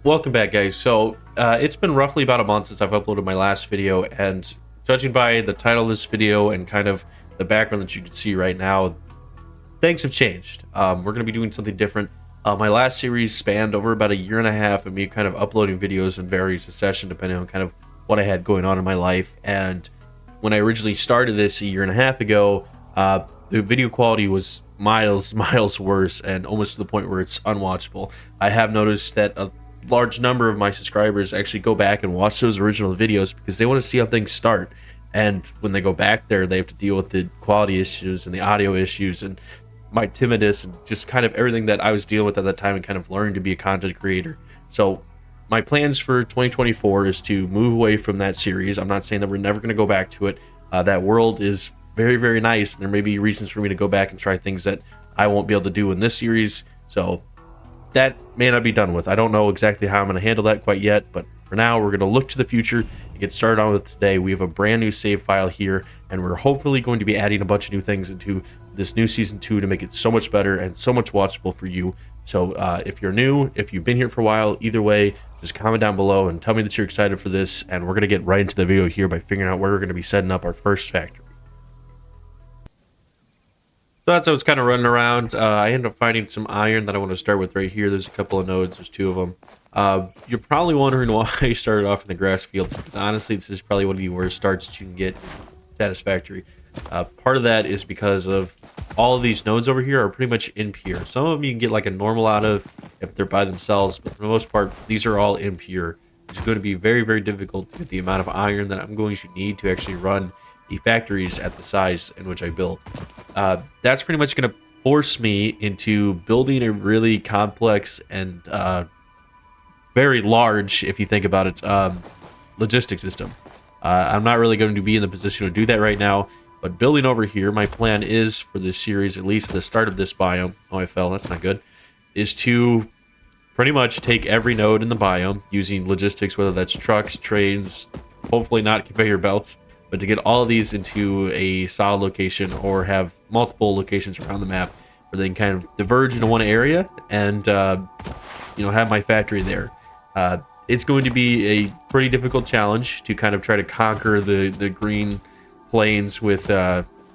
Welcome back, guys. So it's been roughly about a month since I've uploaded my last video, and judging by the title of this video and kind of the background that you can see right now, things have changed. We're going to be doing something different. My last series spanned over about a year and a half of me kind of uploading videos in various succession depending on kind of what I had going on in my life. And when I originally started this a year and a half ago, the video quality was miles worse, and almost to the point where it's unwatchable. I have noticed that a large number of my subscribers actually go back and watch those original videos because they want to see how things start, and when they go back there they have to deal with the quality issues and the audio issues and my timidness and just kind of everything that I was dealing with at that time and kind of learning to be a content creator. So my plans for 2024 is to move away from that series. I'm not saying that we're never going to go back to it. That world is very nice, and there may be reasons for me to go back and try things that I won't be able to do in this series, so that may not be done with. I don't know exactly how I'm going to handle that quite yet, but for now we're going to look to the future and get started on with today. We have a brand new save file here, and we're hopefully going to be adding a bunch of new things into this new season 2 to make it so much better and so much watchable for you. So if you're new, if you've been here for a while, either way, just comment down below and tell me that you're excited for this, and we're going to get right into the video here by figuring out where we're going to be setting up our first factory. So as I was kind of running around, I ended up finding some iron that I want to start with right here. There's a couple of nodes, there's 2 of them. You're probably wondering why I started off in the grass fields, because honestly this is probably one of the worst starts that you can get Satisfactory. Part of that is because of all of these nodes over here are pretty much impure. Some of them you can get like a normal out of if they're by themselves, but for the most part these are all impure. It's going to be very difficult to get the amount of iron that I'm going to need to actually run the factories at the size in which I build. That's pretty much going to force me into building a really complex and very large, if you think about it, logistics system. I'm not really going to be in the position to do that right now, but building over here, my plan is for this series, at least the start of this biome, oh I fell, that's not good, is to pretty much take every node in the biome using logistics, whether that's trucks, trains, hopefully not conveyor belts, but to get all of these into a solid location or have multiple locations around the map where they can kind of diverge into one area and have my factory there. It's going to be a pretty difficult challenge to kind of try to conquer the green plains with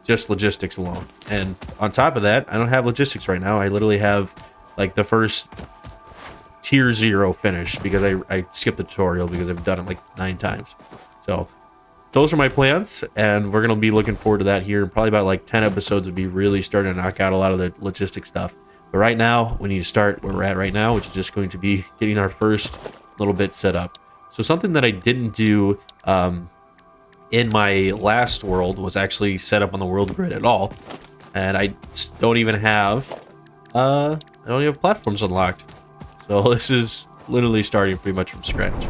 just logistics alone. And on top of that, I don't have logistics right now. I literally have like the first tier 0 finished because I skipped the tutorial because I've done it like 9 times. So those are my plans, and we're going to be looking forward to that here. Probably about like 10 episodes would be really starting to knock out a lot of the logistic stuff. But right now, we need to start where we're at right now, which is just going to be getting our first little bit set up. So something that I didn't do in my last world was actually set up on the world grid at all. And I don't even have, platforms unlocked. So this is literally starting pretty much from scratch.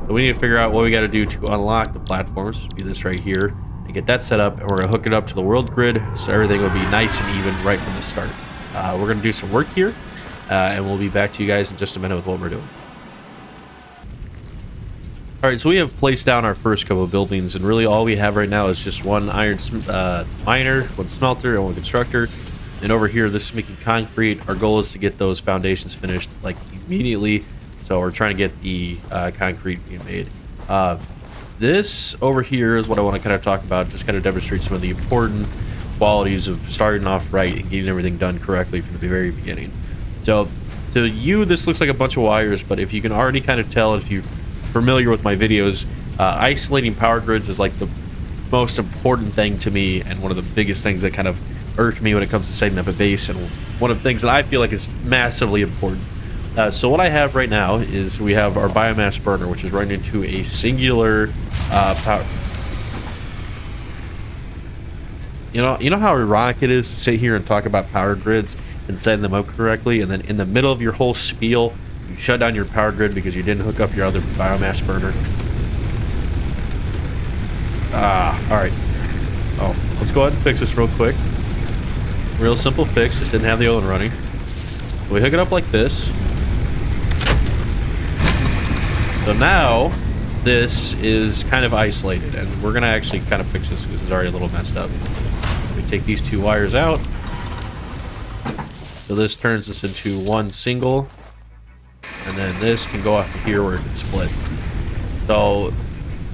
So we need to figure out what we got to do to unlock the platforms, which would be this right here, and get that set up, and we're going to hook it up to the world grid so everything will be nice and even right from the start. We're going to do some work here, and we'll be back to you guys in just a minute with what we're doing. Alright, so we have placed down our first couple of buildings, and really all we have right now is just one iron miner, one smelter, and one constructor. And over here, this is making concrete. Our goal is to get those foundations finished like immediately. So we're trying to get the concrete being made. This over here is what I want to kind of talk about, just kind of demonstrate some of the important qualities of starting off right and getting everything done correctly from the very beginning. So to you, this looks like a bunch of wires, but if you can already kind of tell, if you're familiar with my videos, isolating power grids is like the most important thing to me, and one of the biggest things that kind of irk me when it comes to setting up a base, and one of the things that I feel like is massively important. So what I have right now is we have our biomass burner, which is running into a singular power. You know how ironic it is to sit here and talk about power grids and setting them up correctly, and then in the middle of your whole spiel, you shut down your power grid because you didn't hook up your other biomass burner. All right. Oh, let's go ahead and fix this real quick. Real simple fix. Just didn't have the oven running. We hook it up like this. So now this is kind of isolated, and we're gonna actually kind of fix this because it's already a little messed up. We take these 2 wires out. So this turns this into one single and then this can go off to here where it can split. So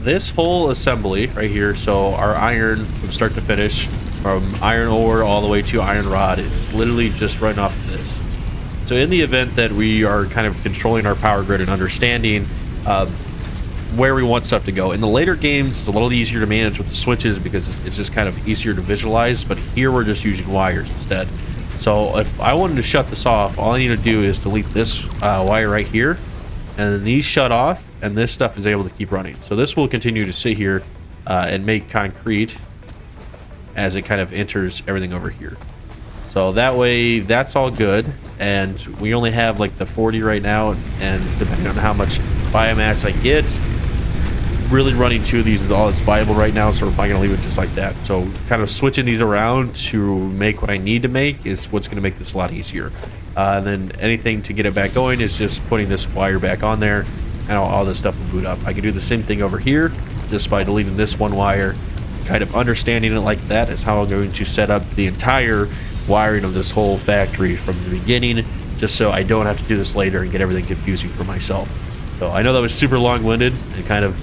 this whole assembly right here, so our iron from start to finish, from iron ore all the way to iron rod, is literally just running off of this. So in the event that we are kind of controlling our power grid and understanding where we want stuff to go, in the later games it's a little easier to manage with the switches because it's just kind of easier to visualize, but here we're just using wires instead. So if I wanted to shut this off, all I need to do is delete this wire right here, and then these shut off, and this stuff is able to keep running. So this will continue to sit here and make concrete as it kind of enters everything over here. So that way, that's all good, and we only have like the 40 right now, and depending on how much biomass I get, really running two of these is all that's viable right now, so we're probably gonna leave it just like that. So kind of switching these around to make what I need to make is what's gonna make this a lot easier. And then anything to get it back going is just putting this wire back on there, and all this stuff will boot up. I can do the same thing over here just by deleting this one wire. Kind of understanding it like that is how I'm going to set up the entire wiring of this whole factory from the beginning, just so I don't have to do this later and get everything confusing for myself. So I know that was super long-winded and kind of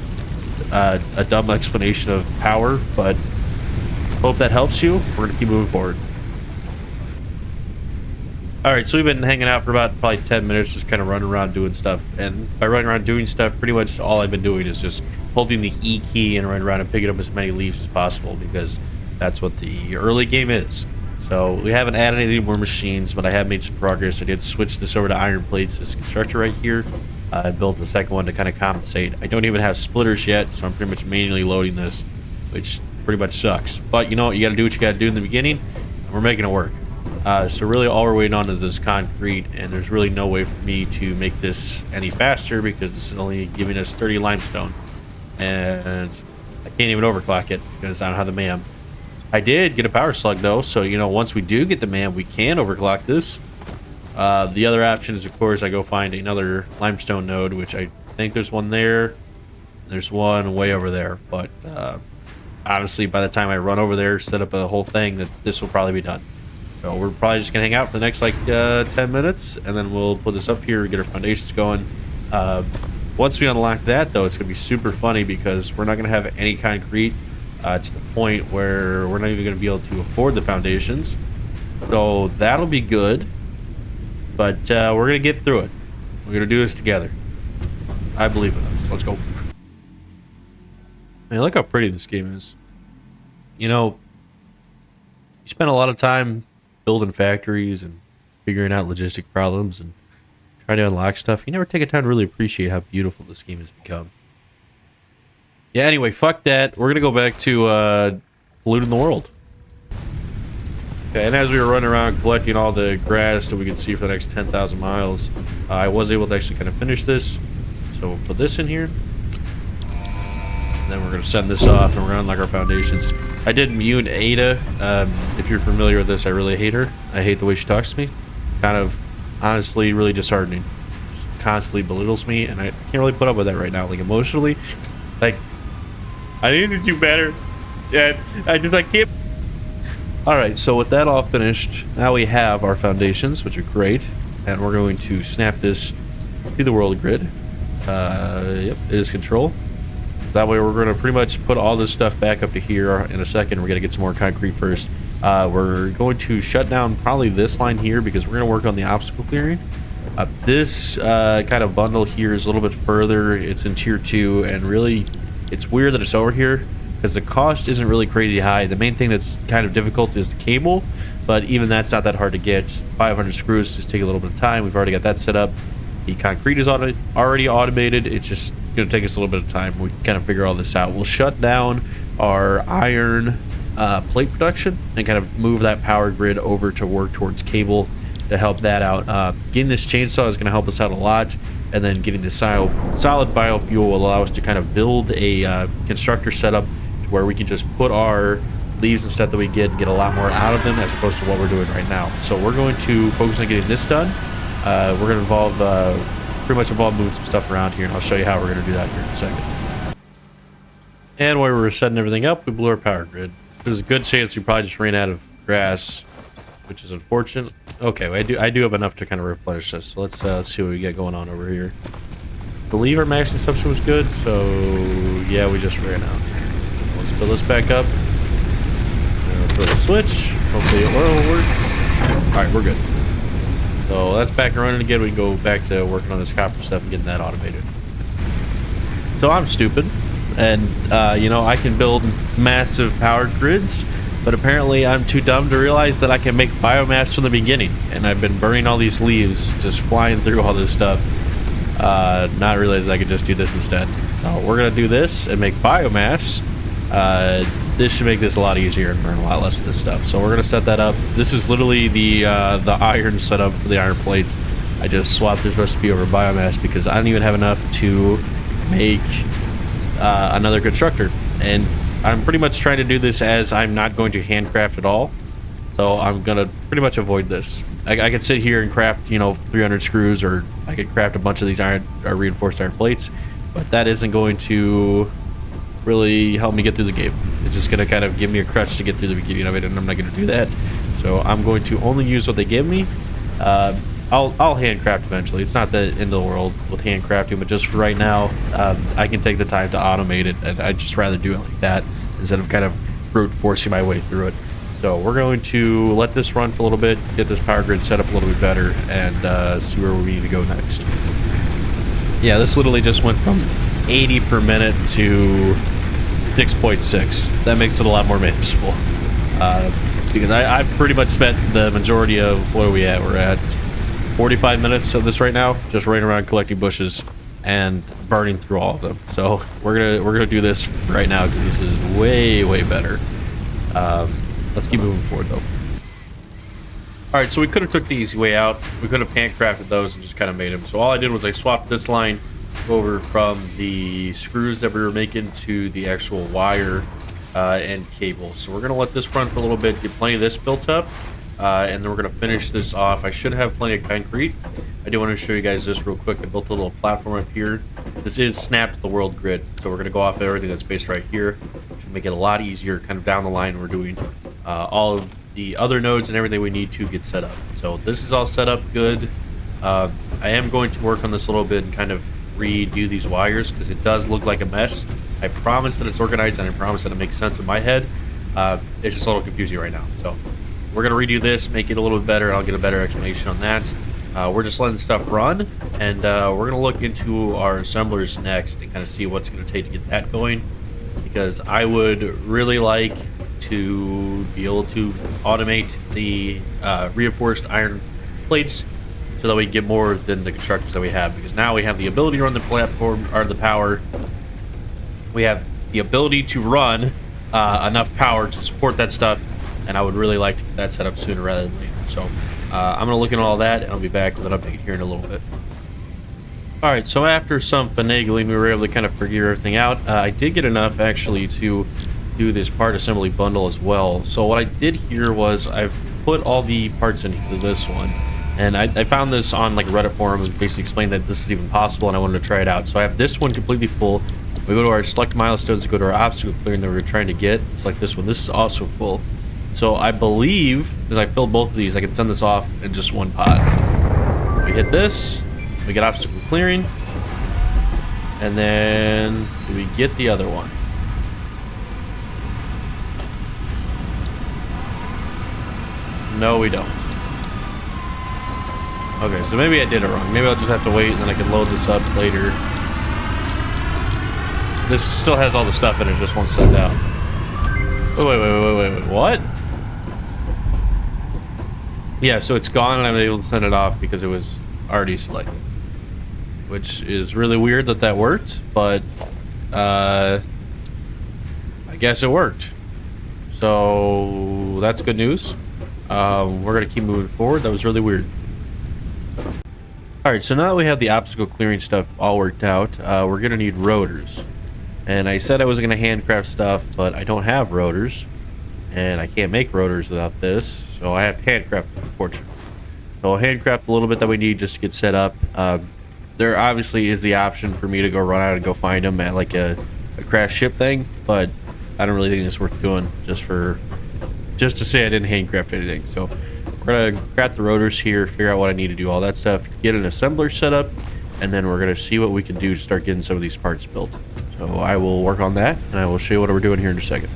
a dumb explanation of power, but hope that helps you. We're gonna keep moving forward. All right, so we've been hanging out for about probably 10 minutes, just kind of running around doing stuff. And by running around doing stuff, pretty much all I've been doing is just holding the E key and running around and picking up as many leaves as possible, because that's what the early game is. So we haven't added any more machines, but I have made some progress. I did switch this over to iron plates, this constructor right here. I built the second one to kind of compensate. I don't even have splitters yet, so I'm pretty much manually loading this, which pretty much sucks. But you know, you got to do what you got to do in the beginning, and we're making it work. So really all we're waiting on is this concrete, and there's really no way for me to make this any faster because this is only giving us 30 limestone. And I can't even overclock it because I don't have the MAM. I did get a power slug though, so you know, once we do get the MAM, we can overclock this. The other option is, of course, I go find another limestone node, which I think there's one there. There's one way over there, but honestly, by the time I run over there, set up a whole thing, that this will probably be done. So we're probably just gonna hang out for the next like 10 minutes, and then we'll put this up here, get our foundations going. Once we unlock that, though, it's gonna be super funny because we're not gonna have any concrete to the point where we're not even gonna be able to afford the foundations. So that'll be good, but we're gonna get through it. We're gonna do this together. I believe in us. Let's go. Man, look how pretty this game is. You know, you spend a lot of time building factories and figuring out logistic problems and trying to unlock stuff. You never take a time to really appreciate how beautiful this game has become. Yeah, anyway, fuck that. We're gonna go back to polluting the world. Okay, and as we were running around collecting all the grass that we could see for the next 10,000 miles, I was able to actually kind of finish this. So we'll put this in here. And then we're going to send this off, and we're going to unlock our foundations. I did mute Ada. If you're familiar with this, I really hate her. I hate the way she talks to me. Kind of, honestly, really disheartening. Just constantly belittles me, and I can't really put up with that right now. Like, emotionally, like, I need to do better. Yeah, I can't. Alright, so with that all finished, now we have our foundations, which are great. And we're going to snap this to the world grid. Yep, it is control. That way we're going to pretty much put all this stuff back up to here in a second. We're going to get some more concrete first. We're going to shut down probably this line here because we're going to work on the obstacle clearing. This kind of bundle here is a little bit further. It's in tier 2, and really it's weird that it's over here because the cost isn't really crazy high. The main thing that's kind of difficult is the cable, but even that's not that hard to get. 500 screws just take a little bit of time. We've already got that set up. The concrete is already automated. It's just going to take us a little bit of time. We can kind of figure all this out. We'll shut down our iron plate production and kind of move that power grid over to work towards cable to help that out. Getting this chainsaw is going to help us out a lot, and then getting the solid biofuel will allow us to kind of build a constructor setup where we can just put our leaves and stuff that we get and get a lot more out of them as opposed to what we're doing right now. So we're going to focus on getting this done. We're going to pretty much involve moving some stuff around here, and I'll show you how we're going to do that here in a second. And while we were setting everything up, we blew our power grid. There's a good chance we probably just ran out of grass which is unfortunate. Okay, I do have enough to kind of replenish this. So let's see what we get going on over here. I believe our max consumption was good, so yeah, we just ran out. Let's fill this back up. Throw the switch. Hopefully oil works. All right, we're good. So that's back and running again. We can go back to working on this copper stuff and getting that automated. So I'm stupid, and you know, I can build massive power grids, but apparently I'm too dumb to realize that I can make biomass from the beginning. And I've been burning all these leaves, just flying through all this stuff, not realizing I could just do this instead. So we're gonna do this and make biomass. This should make this a lot easier and burn a lot less of this stuff. So we're gonna set that up. This is literally the iron setup for the iron plates. I just swapped this recipe over biomass because I don't even have enough to make another constructor, and I'm pretty much trying to do this as I'm not going to handcraft at all. So I'm gonna pretty much avoid this. I could sit here and craft, you know, 300 screws, or I could craft a bunch of these iron or reinforced iron plates, but that isn't going to really help me get through the game. It's just gonna kind of give me a crutch to get through the beginning of it, and I'm not gonna do that. So I'm going to only use what they give me. I'll handcraft eventually. It's not the end of the world with handcrafting, but just for right now, I can take the time to automate it, and I'd just rather do it like that instead of kind of brute forcing my way through it. So we're going to let this run for a little bit, get this power grid set up a little bit better, and see where we need to go next. Yeah, this literally just went from 80 per minute to 6.6. That makes it a lot more manageable. Because I've pretty much spent the majority of, what are we at? We're at 45 minutes of this right now, just running around collecting bushes and burning through all of them. So we're gonna do this right now because this is way better. Let's keep moving forward though. All right, so we could have took the easy way out. We could have handcrafted those and just kind of made them. So all I did was I swapped this line over from the screws that we were making to the actual wire and cable. So we're gonna let this run for a little bit, get plenty of this built up, and then we're gonna finish this off. I should have plenty of concrete. I do want to show you guys this real quick. I built a little platform up here. This is snapped to the world grid, so we're gonna go off everything that's based right here, which will make it a lot easier kind of down the line. We're doing all of the other nodes and everything we need to get set up. So this is all set up good. I am going to work on this a little bit and kind of redo these wires because it does look like a mess. I promise that it's organized, and I promise that it makes sense in my head. It's just a little confusing right now. So we're gonna redo this, make it a little bit better. I'll get a better explanation on that. We're just letting stuff run, and we're gonna look into our assemblers next and kind of see what's gonna take to get that going, because I would really like to be able to automate the reinforced iron plates so that we get more than the constructors that we have, because now we have the ability to run the platform or the power. We have the ability to run enough power to support that stuff, and I would really like to get that set up sooner rather than later. So I'm gonna look into all that, and I'll be back with an update here in a little bit. All right, so after some finagling, we were able to kind of figure everything out. I did get enough actually to do this part assembly bundle as well. So what I did here was I've put all the parts into this one, and I found this on like a Reddit forum and basically explained that this is even possible, and I wanted to try it out. So I have this one completely full. We go to our select milestones to go to our obstacle clearing that we're trying to get. It's like this one. This is also full. So I believe that I filled both of these, I can send this off in just one pot. We hit this, we get obstacle clearing, and then we get the other one. No, we don't. Okay, so maybe I did it wrong. Maybe I'll just have to wait and then I can load this up later. This still has all the stuff in it, just won't send out. Wait, what? Yeah, so it's gone and I'm able to send it off because it was already selected. Which is really weird that that worked, but I guess it worked. So that's good news. We're gonna keep moving forward. That was really weird. Alright, so now that we have the obstacle clearing stuff all worked out, we're gonna need rotors. And I said I was gonna handcraft stuff, but I don't have rotors. And I can't make rotors without this, so I have to handcraft them, unfortunately. So I'll handcraft a little bit that we need just to get set up. There obviously is the option for me to go run out and go find them at like a crash ship thing, but I don't really think it's worth doing just to say I didn't handcraft anything. So we're We're gonna craft the rotors here, figure out what I need to do, all that stuff, get an assembler set up, and then we're gonna see what we can do to start getting some of these parts built. So I will work on that, and I will show you what we're doing here in a second.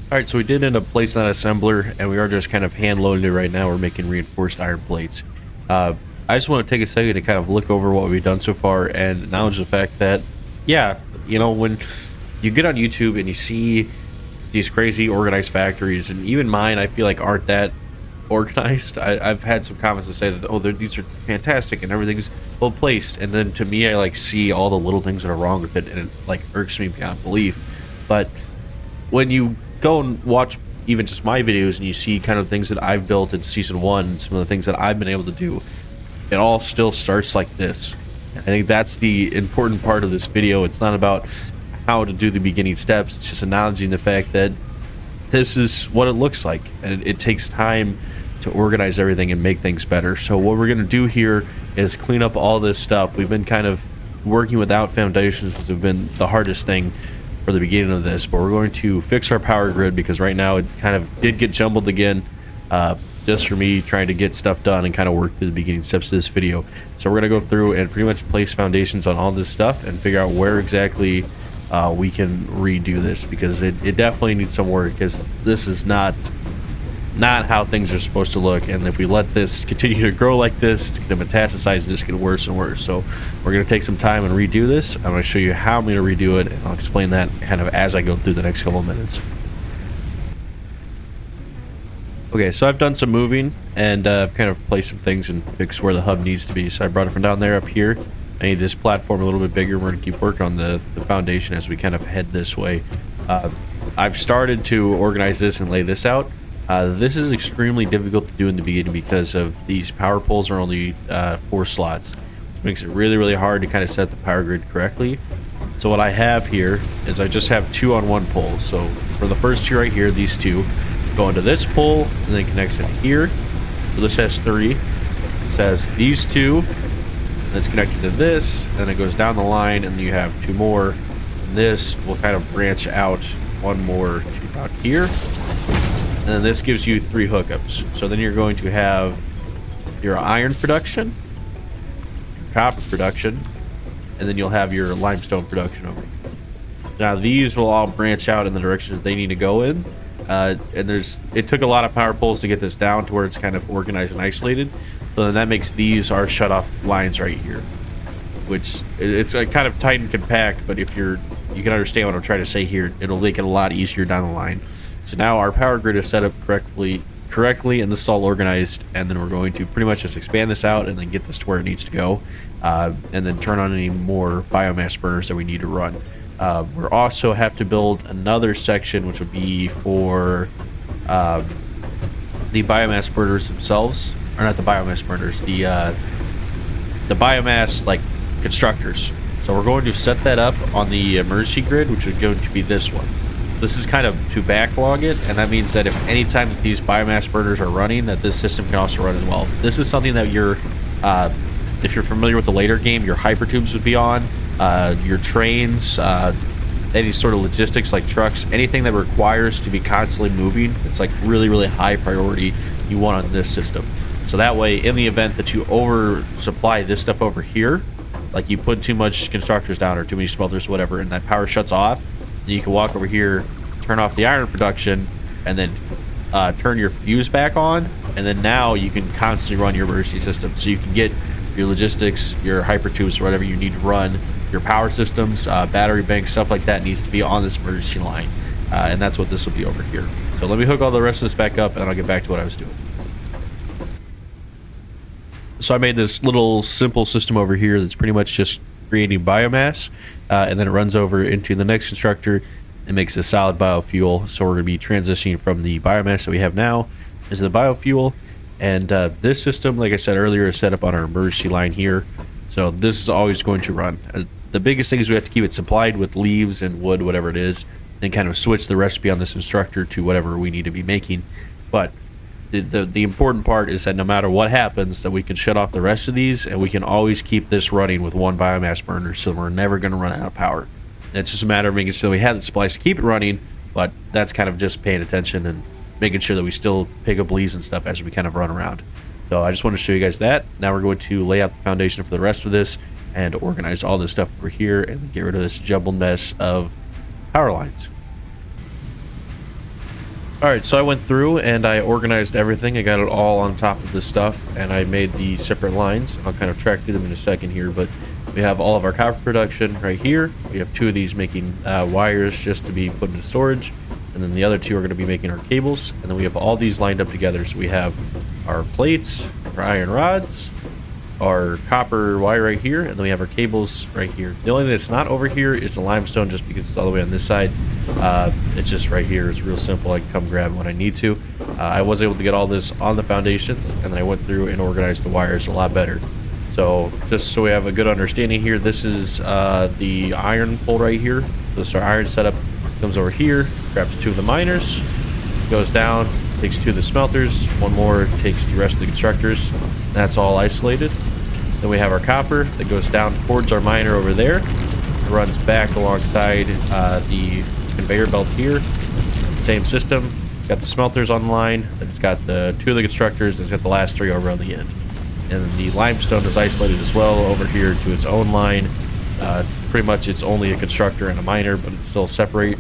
All right, so we did end up placing that assembler, and we are just kind of hand loading it right now. We're making reinforced iron plates. I just want to take a second to kind of look over what we've done so far and acknowledge the fact that, yeah, you know, when you get on YouTube and you see these crazy organized factories, and even mine, I feel like aren't that organized. I've had some comments that say that, oh, these are fantastic and everything's well placed, and then to me, I like see all the little things that are wrong with it, and it like irks me beyond belief. But when you go and watch even just my videos and you see kind of things that I've built in season 1, some of the things that I've been able to do, it all still starts like this. I think that's the important part of this video. It's not about how to do the beginning steps. It's just acknowledging the fact that this is what it looks like, and it takes time to organize everything and make things better. So what we're going to do here is clean up all this stuff. We've been kind of working without foundations, which have been the hardest thing for the beginning of this, but we're going to fix our power grid because right now it kind of did get jumbled again, just for me trying to get stuff done and kind of work through the beginning steps of this video. So we're going to go through and pretty much place foundations on all this stuff and figure out where exactly we can redo this, because it definitely needs some work, because this is not how things are supposed to look, and if we let this continue to grow like this, it's going to metastasize and just get worse and worse. So we're going to take some time and redo this. I'm going to show you how I'm going to redo it, and I'll explain that kind of as I go through the next couple of minutes. Okay, so I've done some moving, and I've kind of placed some things and fixed where the hub needs to be. So I brought it from down there up here. I need this platform a little bit bigger. We're going to keep working on the foundation as we kind of head this way. I've started to organize this and lay this out. This is extremely difficult to do in the beginning because of these power poles are only 4 slots, which makes it really, really hard to kind of set the power grid correctly. So what I have here is I just have 2 on 1 pole. So for the first 2 right here, these 2 go into this pole and then connects in here. So this has 3. This has these 2. And it's connected to this, and it goes down the line, and you have 2 more. And this will kind of branch out 1 more to about here. And then this gives you 3 hookups. So then you're going to have your iron production, copper production, and then you'll have your limestone production over here. Now these will all branch out in the directions they need to go in. And it took a lot of power poles to get this down to where it's kind of organized and isolated. So then that makes these our shut-off lines right here, which it's kind of tight and compact, but if you can understand what I'm trying to say here, it'll make it a lot easier down the line. So now our power grid is set up correctly, and this is all organized, and then we're going to pretty much just expand this out and then get this to where it needs to go, and then turn on any more biomass burners that we need to run. We also have to build another section, which would be for the biomass burners themselves, or not the biomass burners, the biomass like constructors. So we're going to set that up on the emergency grid, which is going to be this one. This is kind of to backlog it, and that means that if any time that these biomass burners are running, that this system can also run as well. This is something that if you're familiar with the later game, your hypertubes would be on, your trains, any sort of logistics like trucks, anything that requires to be constantly moving. It's like really, really high priority you want on this system. So that way, in the event that you oversupply this stuff over here, like you put too much constructors down or too many smelters, whatever, and that power shuts off, then you can walk over here, turn off the iron production, and then turn your fuse back on, and then now you can constantly run your emergency system. So you can get your logistics, your hypertubes, or whatever you need to run, your power systems, battery banks, stuff like that needs to be on this emergency line, and that's what this will be over here. So let me hook all the rest of this back up, and I'll get back to what I was doing. So I made this little simple system over here that's pretty much just creating biomass, and then it runs over into the next constructor and makes a solid biofuel. So we're going to be transitioning from the biomass that we have now into the biofuel. And this system, like I said earlier, is set up on our emergency line here. So this is always going to run. The biggest thing is we have to keep it supplied with leaves and wood, whatever it is, and kind of switch the recipe on this instructor to whatever we need to be making. But the important part is that no matter what happens, that we can shut off the rest of these, and we can always keep this running with 1 biomass burner, so we're never going to run out of power. And it's just a matter of making sure we have the supplies to keep it running, but that's kind of just paying attention and making sure that we still pick up leaves and stuff as we kind of run around. So I just want to show you guys that. Now we're going to lay out the foundation for the rest of this and organize all this stuff over here and get rid of this jumbled mess of power lines. Alright, so I went through and I organized everything. I got it all on top of this stuff, and I made the separate lines. I'll kind of track through them in a second here, but we have all of our copper production right here. We have 2 of these making wires just to be put into storage, and then the other 2 are going to be making our cables, and then we have all these lined up together. So we have our plates, our iron rods, our copper wire right here, and then we have our cables right here. The only thing that's not over here is the limestone, just because it's all the way on this side. It's just right here. It's real simple. I can come grab it when I need to. I was able to get all this on the foundations, and then I went through and organized the wires a lot better. So just so we have a good understanding here, this is the iron pole right here. So this is our iron setup. Comes over here, grabs 2 of the miners, goes down, takes 2 of the smelters, 1 more takes the rest of the constructors. That's all isolated. Then we have our copper that goes down towards our miner over there. It runs back alongside the conveyor belt here. Same system. Got the smelters on the line. It's got the 2 of the constructors. And it's got the last 3 over on the end. And the limestone is isolated as well over here to its own line. Pretty much it's only a constructor and a miner, but it's still separate.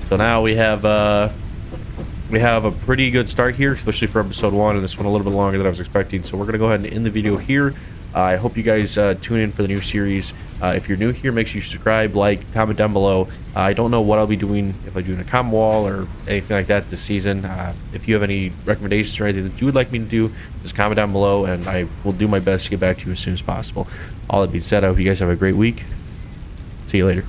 So now we have a pretty good start here, especially for episode 1, and this one a little bit longer than I was expecting. So we're going to go ahead and end the video here. I hope you guys tune in for the new series. If you're new here, make sure you subscribe, like, comment down below. I don't know what I'll be doing, if I'm doing a comm wall or anything like that this season. If you have any recommendations or anything that you would like me to do, just comment down below, and I will do my best to get back to you as soon as possible. All that being said, I hope you guys have a great week. See you later.